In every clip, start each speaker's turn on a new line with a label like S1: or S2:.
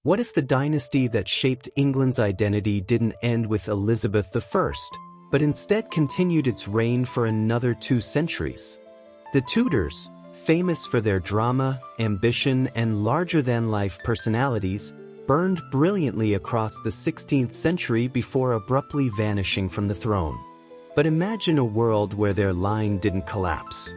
S1: What if the dynasty that shaped England's identity didn't end with Elizabeth I, but instead continued its reign for another 2 centuries? The Tudors, famous for their drama, ambition, and larger-than-life personalities, burned brilliantly across the 16th century before abruptly vanishing from the throne. But imagine a world where their line didn't collapse.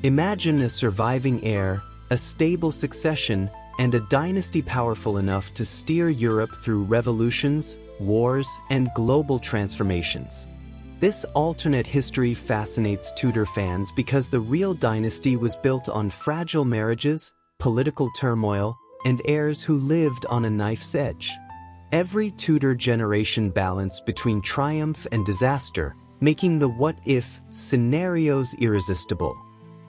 S1: Imagine a surviving heir, a stable succession, and a dynasty powerful enough to steer Europe through revolutions, wars, and global transformations. This alternate history fascinates Tudor fans because the real dynasty was built on fragile marriages, political turmoil, and heirs who lived on a knife's edge. Every Tudor generation balanced between triumph and disaster, making the what-if scenarios irresistible.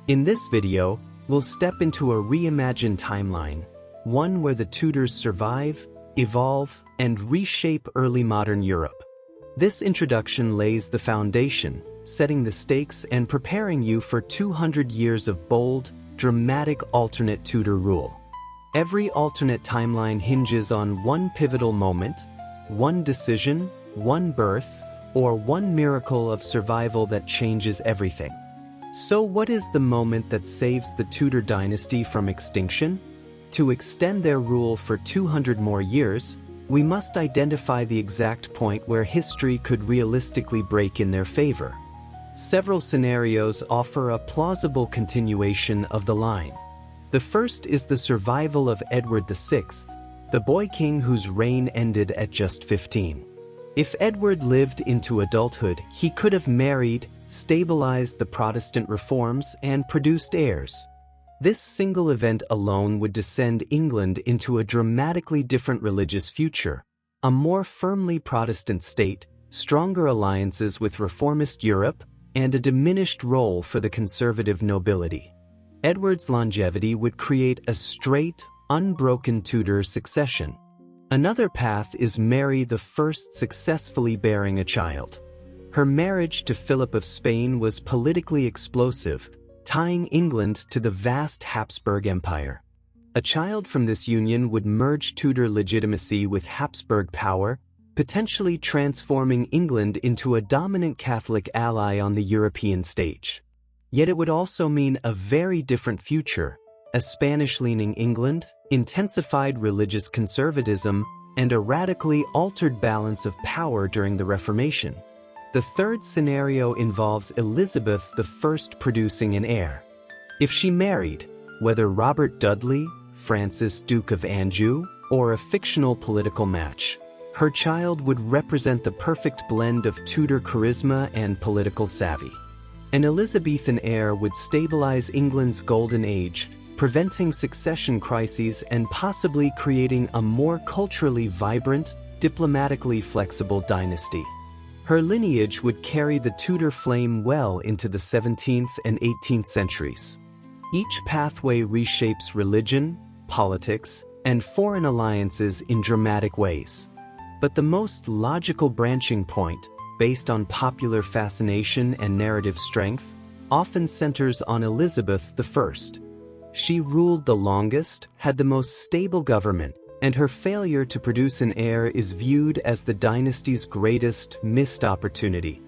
S1: In this video, we'll step into a reimagined timeline, one where the Tudors survive, evolve, and reshape early modern Europe. This introduction lays the foundation, setting the stakes and preparing you for 200 years of bold, dramatic alternate Tudor rule. Every alternate timeline hinges on one pivotal moment, one decision, one birth, or one miracle of survival that changes everything. So what is the moment that saves the Tudor dynasty from extinction? To extend their rule for 200 more years, we must identify the exact point where history could realistically break in their favor. Several scenarios offer a plausible continuation of the line. The first is the survival of Edward VI, the boy king whose reign ended at just 15. If Edward lived into adulthood, he could have married, stabilized the Protestant reforms, and produced heirs. This single event alone would descend England into a dramatically different religious future, a more firmly Protestant state, stronger alliances with reformist Europe, and a diminished role for the conservative nobility. Edward's longevity would create a straight, unbroken Tudor succession. Another path is Mary I successfully bearing a child. Her marriage to Philip of Spain was politically explosive, tying England to the vast Habsburg Empire. A child from this union would merge Tudor legitimacy with Habsburg power, potentially transforming England into a dominant Catholic ally on the European stage. Yet it would also mean a very different future, a Spanish-leaning England, intensified religious conservatism, and a radically altered balance of power during the Reformation. The third scenario involves Elizabeth I producing an heir. If she married, whether Robert Dudley, Francis Duke of Anjou, or a fictional political match, her child would represent the perfect blend of Tudor charisma and political savvy. An Elizabethan heir would stabilize England's golden age, preventing succession crises and possibly creating a more culturally vibrant, diplomatically flexible dynasty. Her lineage would carry the Tudor flame well into the 17th and 18th centuries. Each pathway reshapes religion, politics, and foreign alliances in dramatic ways. But the most logical branching point, based on popular fascination and narrative strength, often centers on Elizabeth I. She ruled the longest, had the most stable government, and her failure to produce an heir is viewed as the dynasty's greatest missed opportunity.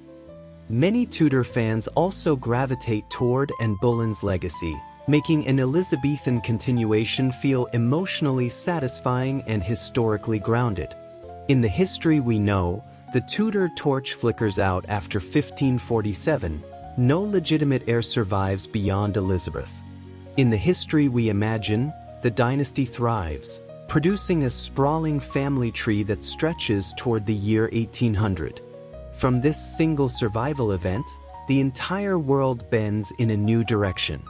S1: Many Tudor fans also gravitate toward Anne Boleyn's legacy, making an Elizabethan continuation feel emotionally satisfying and historically grounded. In the history we know, the Tudor torch flickers out after 1547. No legitimate heir survives beyond Elizabeth. In the history we imagine, the dynasty thrives, producing a sprawling family tree that stretches toward the year 1800. From this single survival event, the entire world bends in a new direction.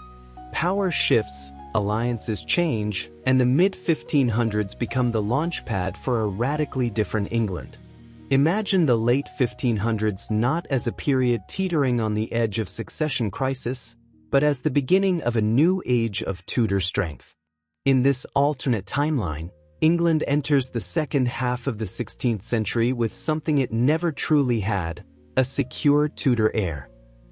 S1: Power shifts, alliances change, and the mid-1500s become the launchpad for a radically different England. Imagine the late 1500s not as a period teetering on the edge of succession crisis, but as the beginning of a new age of Tudor strength. In this alternate timeline, England enters the second half of the 16th century with something it never truly had, a secure Tudor heir.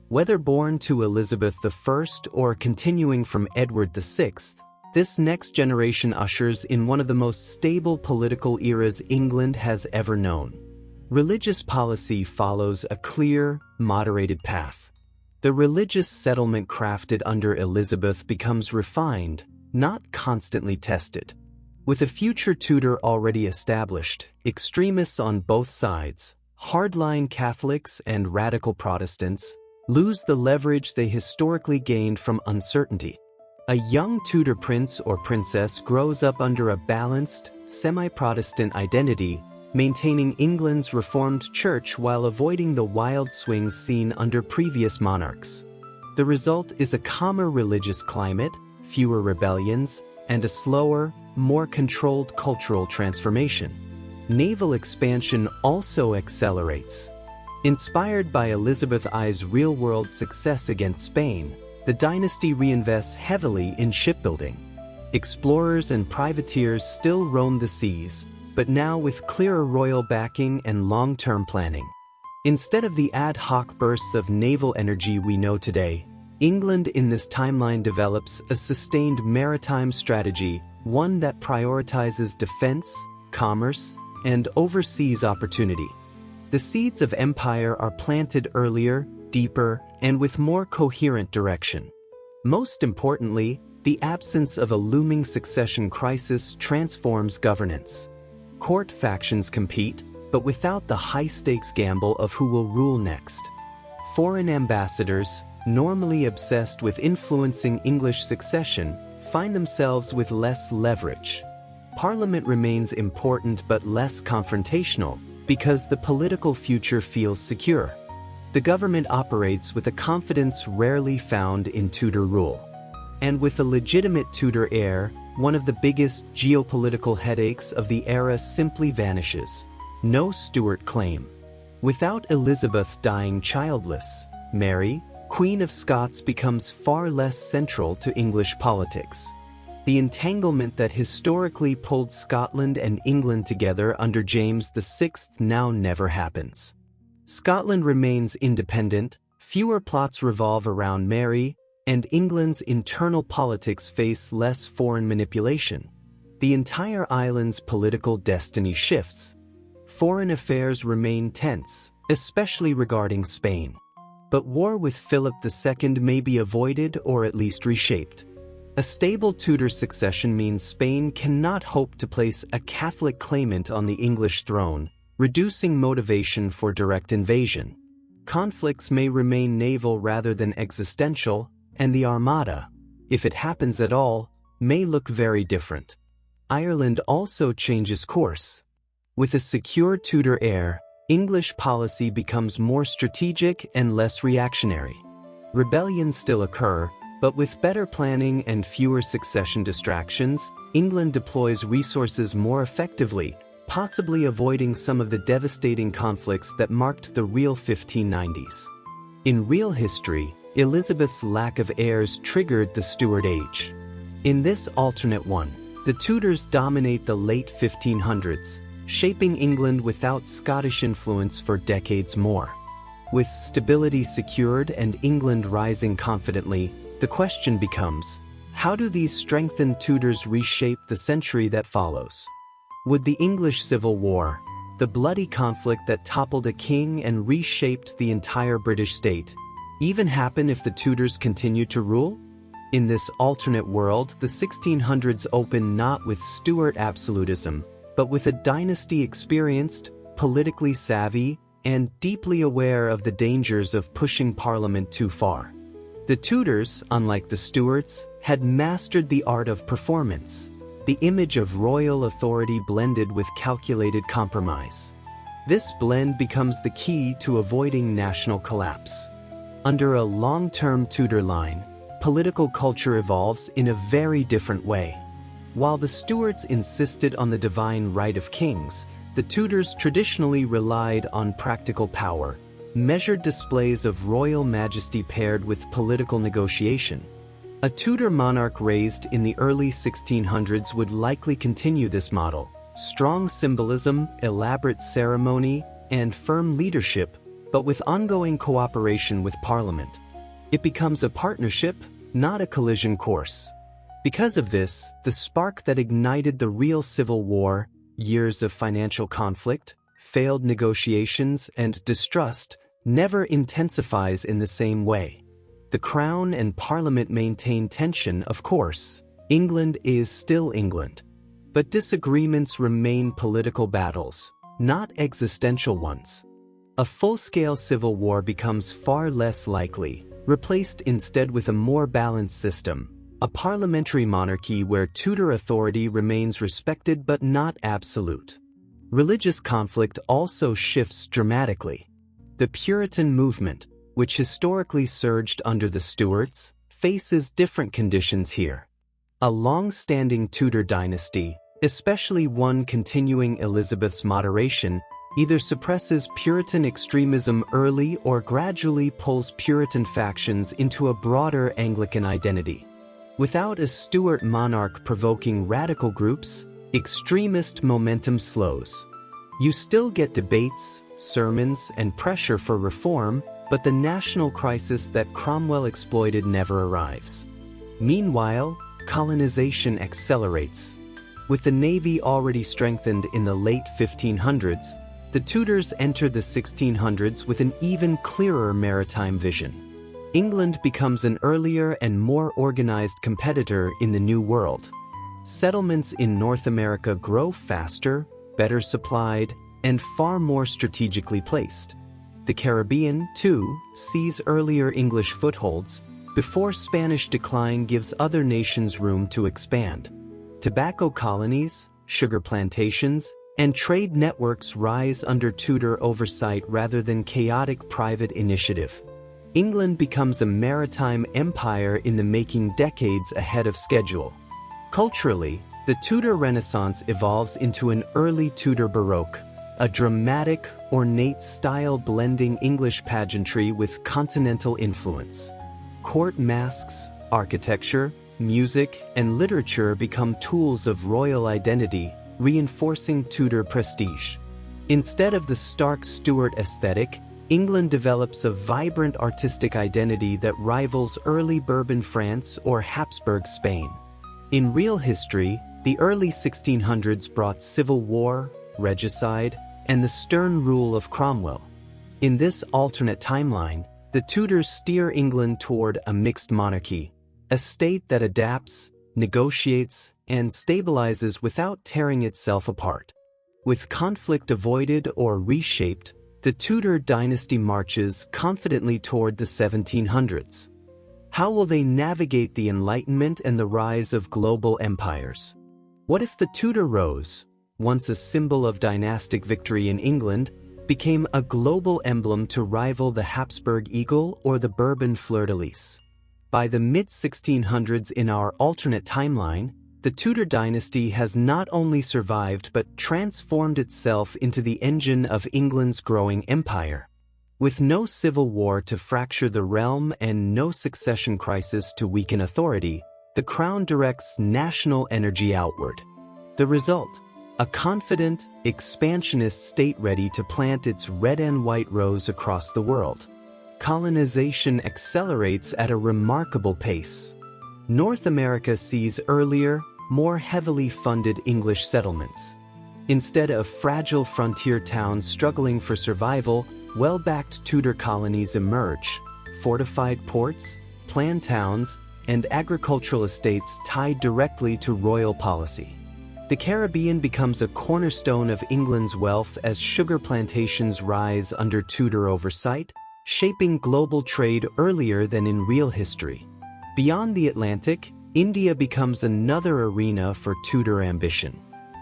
S1: Whether born to Elizabeth I or continuing from Edward VI, This next generation ushers in one of the most stable political eras England has ever known. Religious policy follows a clear, moderated path. The religious settlement crafted under Elizabeth becomes refined, not constantly tested. With a future Tudor already established, extremists on both sides, hardline Catholics and radical Protestants, lose the leverage they historically gained from uncertainty. A young Tudor prince or princess grows up under a balanced, semi-Protestant identity, maintaining England's Reformed Church while avoiding the wild swings seen under previous monarchs. The result is a calmer religious climate, fewer rebellions, and a slower, more controlled cultural transformation. Naval expansion also accelerates. Inspired by Elizabeth I's real-world success against Spain, the dynasty reinvests heavily in shipbuilding. Explorers and privateers still roam the seas, but now with clearer royal backing and long-term planning. Instead of the ad hoc bursts of naval energy we know today, England in this timeline develops a sustained maritime strategy, one that prioritizes defense, commerce, and overseas opportunity. The seeds of empire are planted earlier, deeper, and with more coherent direction. Most importantly, the absence of a looming succession crisis transforms governance. Court factions compete, but without the high-stakes gamble of who will rule next. Foreign ambassadors, normally obsessed with influencing English succession, find themselves with less leverage. Parliament remains important but less confrontational, because the political future feels secure. The government operates with a confidence rarely found in Tudor rule. And with a legitimate Tudor heir, one of the biggest geopolitical headaches of the era simply vanishes. No Stuart claim. Without Elizabeth dying childless, Mary, Queen of Scots, becomes far less central to English politics. The entanglement that historically pulled Scotland and England together under James VI now never happens. Scotland remains independent, fewer plots revolve around Mary, and England's internal politics face less foreign manipulation. The entire island's political destiny shifts. Foreign affairs remain tense, especially regarding Spain. But war with Philip II may be avoided or at least reshaped. A stable Tudor succession means Spain cannot hope to place a Catholic claimant on the English throne, reducing motivation for direct invasion. Conflicts may remain naval rather than existential, and the Armada, if it happens at all, may look very different. Ireland also changes course. With a secure Tudor heir, English policy becomes more strategic and less reactionary. Rebellions still occur, but with better planning and fewer succession distractions, England deploys resources more effectively, possibly avoiding some of the devastating conflicts that marked the real 1590s. In real history, Elizabeth's lack of heirs triggered the Stuart Age. In this alternate one, the Tudors dominate the late 1500s, shaping England without Scottish influence for decades more. With stability secured and England rising confidently, the question becomes, how do these strengthened Tudors reshape the century that follows? Would the English Civil War, the bloody conflict that toppled a king and reshaped the entire British state, even happen if the Tudors continued to rule? In this alternate world, the 1600s open not with Stuart absolutism, but with a dynasty experienced, politically savvy, and deeply aware of the dangers of pushing Parliament too far. The Tudors, unlike the Stuarts, had mastered the art of performance, the image of royal authority blended with calculated compromise. This blend becomes the key to avoiding national collapse. Under a long-term Tudor line, political culture evolves in a very different way. While the Stuarts insisted on the divine right of kings, the Tudors traditionally relied on practical power, measured displays of royal majesty paired with political negotiation. A Tudor monarch raised in the early 1600s would likely continue this model: strong symbolism, elaborate ceremony, and firm leadership, but with ongoing cooperation with Parliament. It becomes a partnership, not a collision course. Because of this, the spark that ignited the real civil war, years of financial conflict, failed negotiations, and distrust, never intensifies in the same way. The Crown and Parliament maintain tension, of course. England is still England. But disagreements remain political battles, not existential ones. A full-scale civil war becomes far less likely, replaced instead with a more balanced system, a parliamentary monarchy where Tudor authority remains respected but not absolute. Religious conflict also shifts dramatically. The Puritan movement, which historically surged under the Stuarts, faces different conditions here. A long-standing Tudor dynasty, especially one continuing Elizabeth's moderation, either suppresses Puritan extremism early or gradually pulls Puritan factions into a broader Anglican identity. Without a Stuart monarch provoking radical groups, extremist momentum slows. You still get debates, sermons, and pressure for reform, but the national crisis that Cromwell exploited never arrives. Meanwhile, colonization accelerates. With the navy already strengthened in the late 1500s, the Tudors entered the 1600s with an even clearer maritime vision. England becomes an earlier and more organized competitor in the New World. Settlements in North America grow faster, better supplied, and far more strategically placed. The Caribbean, too, sees earlier English footholds, before Spanish decline gives other nations room to expand. Tobacco colonies, sugar plantations, and trade networks rise under Tudor oversight rather than chaotic private initiative. England becomes a maritime empire in the making decades ahead of schedule. Culturally, the Tudor Renaissance evolves into an early Tudor Baroque, a dramatic, ornate style blending English pageantry with continental influence. Court masks, architecture, music, and literature become tools of royal identity, reinforcing Tudor prestige. Instead of the stark Stuart aesthetic, England develops a vibrant artistic identity that rivals early Bourbon France or Habsburg Spain. In real history, the early 1600s brought civil war, regicide, and the stern rule of Cromwell. In this alternate timeline, the Tudors steer England toward a mixed monarchy, a state that adapts, negotiates, and stabilizes without tearing itself apart. With conflict avoided or reshaped, the Tudor dynasty marches confidently toward the 1700s. How will they navigate the Enlightenment and the rise of global empires? What if the Tudor rose, once a symbol of dynastic victory in England, became a global emblem to rival the Habsburg eagle or the Bourbon fleur-de-lis? By the mid-1600s in our alternate timeline, the Tudor dynasty has not only survived but transformed itself into the engine of England's growing empire. With no civil war to fracture the realm and no succession crisis to weaken authority, the crown directs national energy outward. The result? A confident, expansionist state ready to plant its red and white rose across the world. Colonization accelerates at a remarkable pace. North America sees earlier, more heavily funded English settlements. Instead of fragile frontier towns struggling for survival, well-backed Tudor colonies emerge, fortified ports, planned towns, and agricultural estates tied directly to royal policy. The Caribbean becomes a cornerstone of England's wealth as sugar plantations rise under Tudor oversight, shaping global trade earlier than in real history. Beyond the Atlantic, India becomes another arena for Tudor ambition.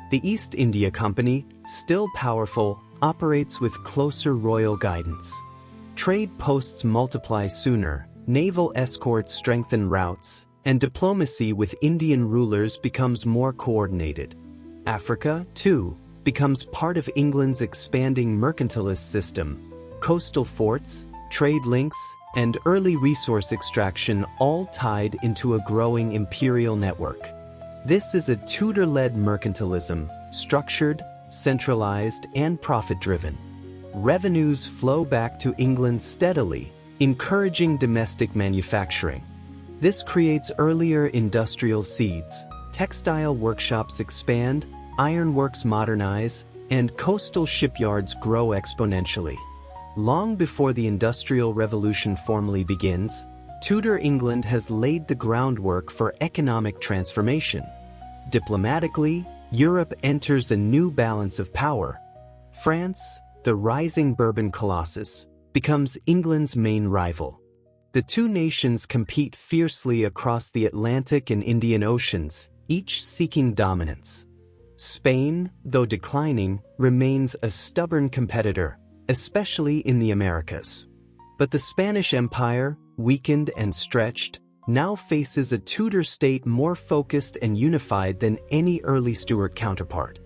S1: The East India Company, still powerful, operates with closer royal guidance. Trade posts multiply sooner, naval escorts strengthen routes, and diplomacy with Indian rulers becomes more coordinated. Africa, too, becomes part of England's expanding mercantilist system. Coastal forts, trade links, and early resource extraction all tied into a growing imperial network. This is a Tudor-led mercantilism, structured, centralized, and profit-driven. Revenues flow back to England steadily, encouraging domestic manufacturing. This creates earlier industrial seeds, textile workshops expand, ironworks modernize, and coastal shipyards grow exponentially. Long before the Industrial Revolution formally begins, Tudor England has laid the groundwork for economic transformation. Diplomatically, Europe enters a new balance of power. France, the rising Bourbon colossus, becomes England's main rival. The two nations compete fiercely across the Atlantic and Indian Oceans, each seeking dominance. Spain, though declining, remains a stubborn competitor, especially in the Americas. But the Spanish Empire, weakened and stretched, now faces a Tudor state more focused and unified than any early Stuart counterpart.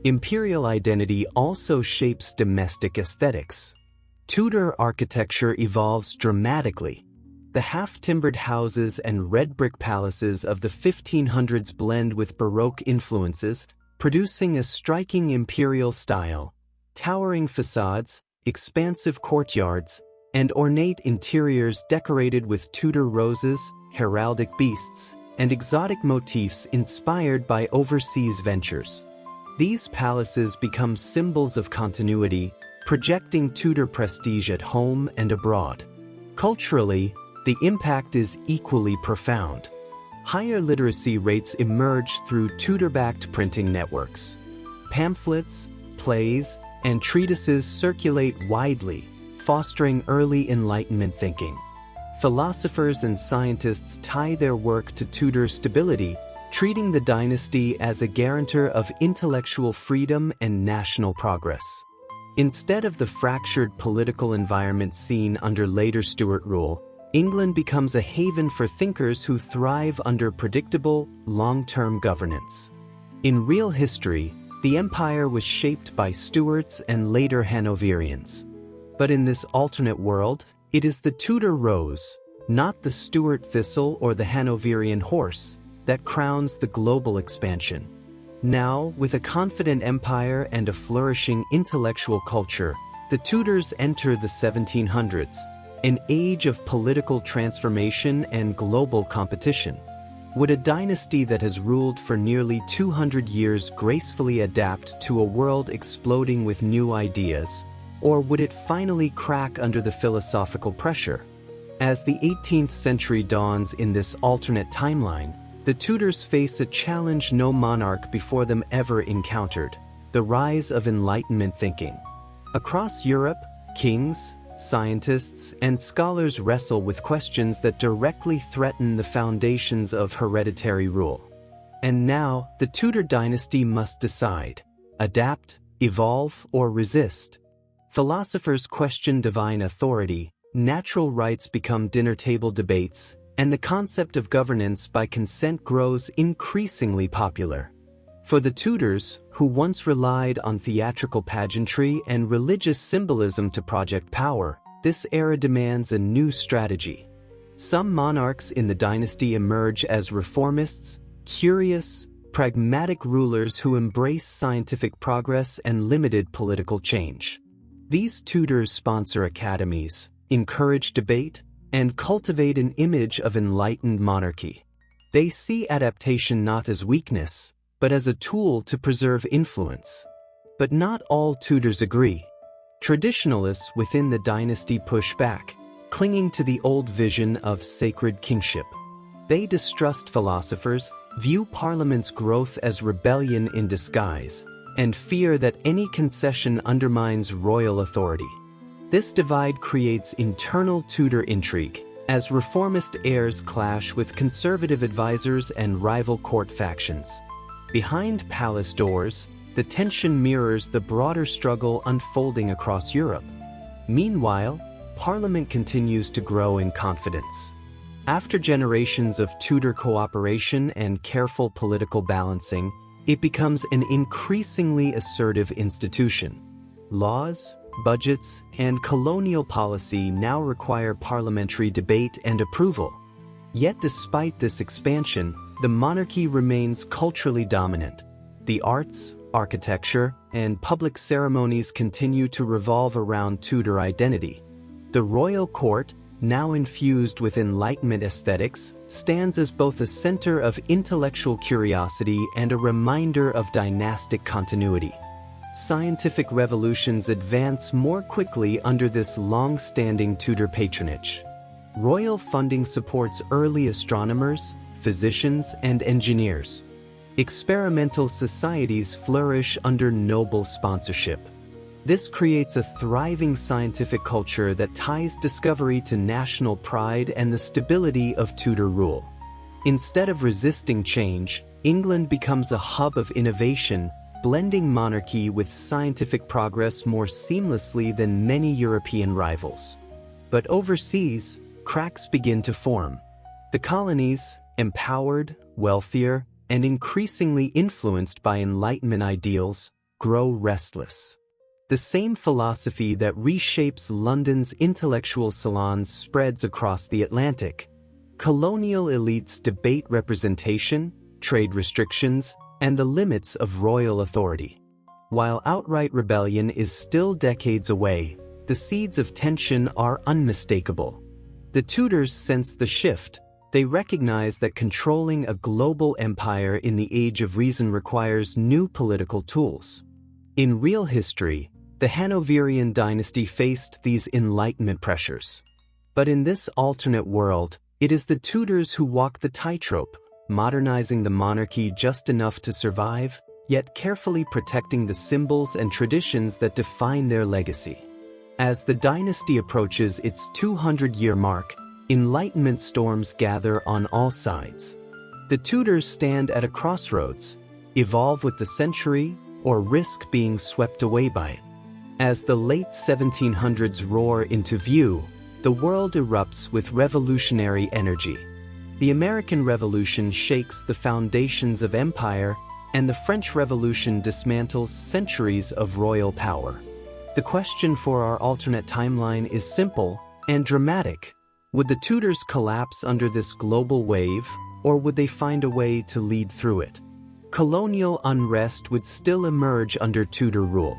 S1: Imperial identity also shapes domestic aesthetics. Tudor architecture evolves dramatically. The half-timbered houses and red brick palaces of the 1500s blend with Baroque influences, producing a striking imperial style. Towering facades, expansive courtyards, and ornate interiors decorated with Tudor roses, heraldic beasts, and exotic motifs inspired by overseas ventures. These palaces become symbols of continuity, projecting Tudor prestige at home and abroad. Culturally, the impact is equally profound. Higher literacy rates emerge through Tudor-backed printing networks. Pamphlets, plays, and treatises circulate widely, fostering early Enlightenment thinking. Philosophers and scientists tie their work to Tudor stability, treating the dynasty as a guarantor of intellectual freedom and national progress. Instead of the fractured political environment seen under later Stuart rule, England becomes a haven for thinkers who thrive under predictable, long-term governance. In real history, the empire was shaped by Stuarts and later Hanoverians. But in this alternate world, it is the Tudor rose, not the Stuart thistle or the Hanoverian horse, that crowns the global expansion. Now, with a confident empire and a flourishing intellectual culture, the Tudors enter the 1700s, an age of political transformation and global competition. Would a dynasty that has ruled for nearly 200 years gracefully adapt to a world exploding with new ideas, or would it finally crack under the philosophical pressure? As the 18th century dawns in this alternate timeline, the Tudors face a challenge no monarch before them ever encountered: the rise of Enlightenment thinking. Across Europe, kings, scientists, and scholars wrestle with questions that directly threaten the foundations of hereditary rule. And now, the Tudor dynasty must decide: adapt, evolve, or resist. Philosophers question divine authority, natural rights become dinner-table debates, and the concept of governance by consent grows increasingly popular. For the Tudors, who once relied on theatrical pageantry and religious symbolism to project power, this era demands a new strategy. Some monarchs in the dynasty emerge as reformists, curious, pragmatic rulers who embrace scientific progress and limited political change. These Tudors sponsor academies, encourage debate, and cultivate an image of enlightened monarchy. They see adaptation not as weakness, but as a tool to preserve influence. But not all Tudors agree. Traditionalists within the dynasty push back, clinging to the old vision of sacred kingship. They distrust philosophers, view Parliament's growth as rebellion in disguise, and fear that any concession undermines royal authority. This divide creates internal Tudor intrigue, as reformist heirs clash with conservative advisors and rival court factions. Behind palace doors, the tension mirrors the broader struggle unfolding across Europe. Meanwhile, Parliament continues to grow in confidence. After generations of Tudor cooperation and careful political balancing, it becomes an increasingly assertive institution. Laws, budgets, and colonial policy now require parliamentary debate and approval. Yet despite this expansion, the monarchy remains culturally dominant. The arts, architecture, and public ceremonies continue to revolve around Tudor identity. The royal court, now infused with Enlightenment aesthetics, stands as both a center of intellectual curiosity and a reminder of dynastic continuity. Scientific revolutions advance more quickly under this long-standing Tudor patronage. Royal funding supports early astronomers, physicians, and engineers. Experimental societies flourish under noble sponsorship. This creates a thriving scientific culture that ties discovery to national pride and the stability of Tudor rule. Instead of resisting change, England becomes a hub of innovation, blending monarchy with scientific progress more seamlessly than many European rivals. But overseas, cracks begin to form. The colonies, empowered, wealthier, and increasingly influenced by Enlightenment ideals, grow restless. The same philosophy that reshapes London's intellectual salons spreads across the Atlantic. Colonial elites debate representation, trade restrictions, and the limits of royal authority. While outright rebellion is still decades away, the seeds of tension are unmistakable. The Tudors sense the shift. They recognize that controlling a global empire in the Age of Reason requires new political tools. In real history, the Hanoverian dynasty faced these Enlightenment pressures. But in this alternate world, it is the Tudors who walk the tightrope, modernizing the monarchy just enough to survive, yet carefully protecting the symbols and traditions that define their legacy. As the dynasty approaches its 200-year mark, Enlightenment storms gather on all sides. The Tudors stand at a crossroads: evolve with the century, or risk being swept away by it. As the late 1700s roar into view, the world erupts with revolutionary energy. The American Revolution shakes the foundations of empire, and the French Revolution dismantles centuries of royal power. The question for our alternate timeline is simple and dramatic. Would the Tudors collapse under this global wave, or would they find a way to lead through it? Colonial unrest would still emerge under Tudor rule.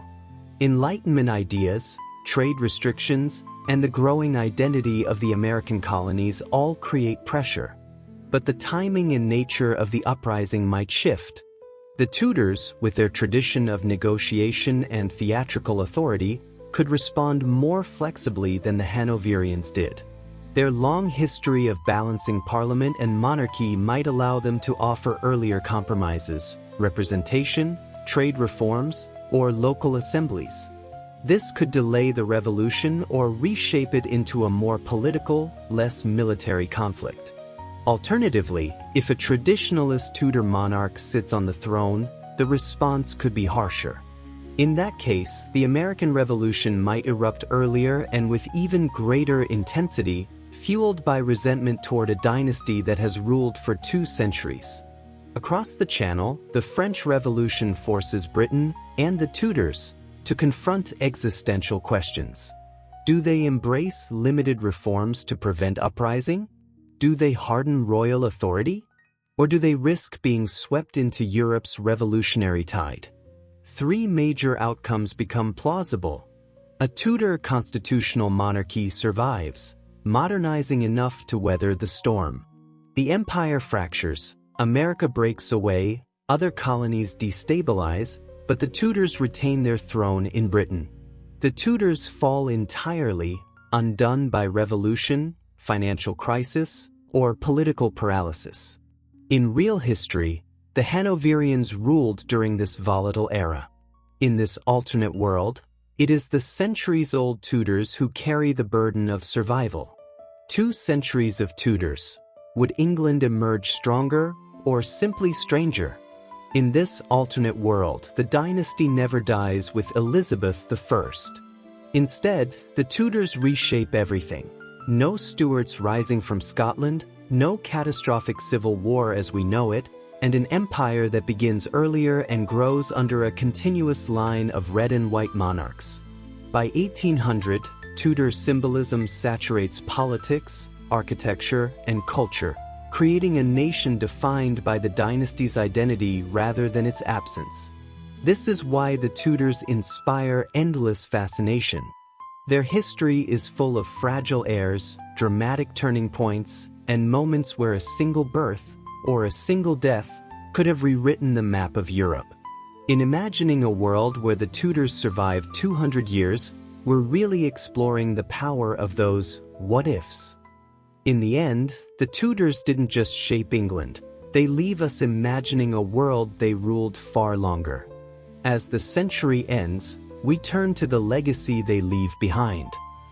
S1: Enlightenment ideas, trade restrictions, and the growing identity of the American colonies all create pressure. But the timing and nature of the uprising might shift. The Tudors, with their tradition of negotiation and theatrical authority, could respond more flexibly than the Hanoverians did. Their long history of balancing parliament and monarchy might allow them to offer earlier compromises, representation, trade reforms, or local assemblies. This could delay the revolution or reshape it into a more political, less military conflict. Alternatively, if a traditionalist Tudor monarch sits on the throne, the response could be harsher. In that case, the American Revolution might erupt earlier and with even greater intensity, fueled by resentment toward a dynasty that has ruled for 2 centuries. Across the Channel, the French Revolution forces Britain and the Tudors to confront existential questions. Do they embrace limited reforms to prevent uprising? Do they harden royal authority? Or do they risk being swept into Europe's revolutionary tide? 3 major outcomes become plausible. A Tudor constitutional monarchy survives, modernizing enough to weather the storm. The empire fractures, America breaks away, other colonies destabilize, but the Tudors retain their throne in Britain. The Tudors fall entirely, undone by revolution, financial crisis, or political paralysis. In real history, the Hanoverians ruled during this volatile era. In this alternate world, it is the centuries-old Tudors who carry the burden of survival. 2 centuries of Tudors. Would England emerge stronger, or simply stranger? In this alternate world, the dynasty never dies with Elizabeth I. Instead, the Tudors reshape everything. No Stuarts rising from Scotland, no catastrophic civil war as we know it, and an empire that begins earlier and grows under a continuous line of red and white monarchs. By 1800, Tudor symbolism saturates politics, architecture, and culture, creating a nation defined by the dynasty's identity rather than its absence. This is why the Tudors inspire endless fascination. Their history is full of fragile heirs, dramatic turning points, and moments where a single birth, or a single death, could have rewritten the map of Europe. In imagining a world where the Tudors survived 200 years, we're really exploring the power of those what-ifs. In the end, the Tudors didn't just shape England, they leave us imagining a world they ruled far longer. As the century ends, we turn to the legacy they leave behind.